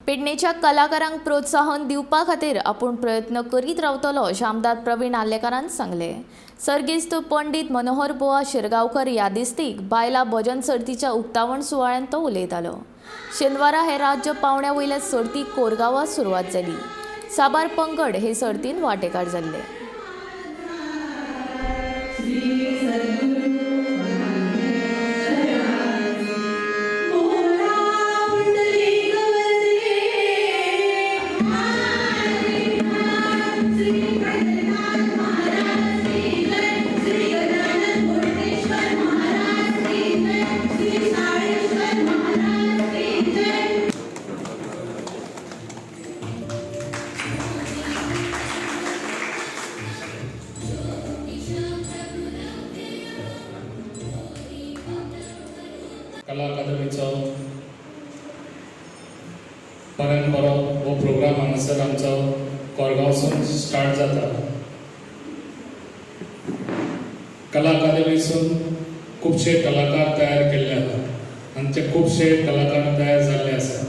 पेडणेच्या कलाकारांक प्रोत्साहन दिवपा खातीर आपूण प्रयत्न करीत रावतलो अशें आमदार प्रवीण आल्लेकारान सांगलें. सर्गिस्त पंडीत मनोहर बुआ शिरगांवकर यादिस्तीक बायला भजन सर्तीच्या उक्तावण सुवाळ्यान तो उलयतालो. शेनवारा हे राज्य पावंड्या वयल्या सर्तीक कोरगांवां सुरवात जाली. साबार पंगड हे सर्तीन वांटेकार जाल्ले. कला अकादमीचो बऱ्यान बरो हो प्रोग्राम हांगासर आमचो कोरगांवसून स्टार्ट जाता. कला अकादमीसून खुबशे कलाकार तयार केल्ले आसात आनी ते खुबशे कलाकार तयार जाल्ले आसा.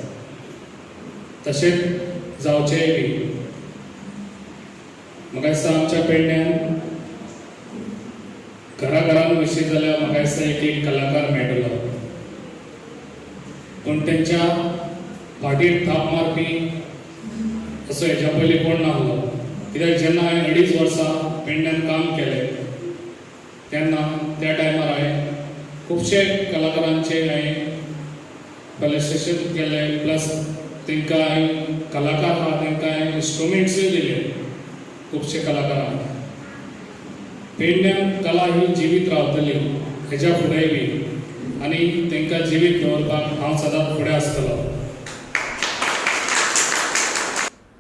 तशेंच जावचेय बी. म्हाका दिसता आमच्या पेडण्यान घराघरान वयशी जाल्यार म्हाका दिसता एक कलाकार मेळटलो. पूण तेंच्या फाटीर थाप मारपी असो हेच्या पयलीं कोण नाहलो. कित्याक जेन्ना हांवें 2.5 वर्सां पेडण्यान काम केलें तेन्ना त्या टायमार हांवें खुबशे कलाकारांचे हांवें कलेक्शन केलें. प्लस तांकां हांवें कलाकार आहा तांकां हांवें इंस्ट्रुमेंट्सूय दिले खुबशे कलाकारांक. पेडण्यान कला ही जिवीत रावतली हेच्या फुडेंय बी आनी तांकां जिवीत दवरपाक हांव सदांच फुडें आसतलो.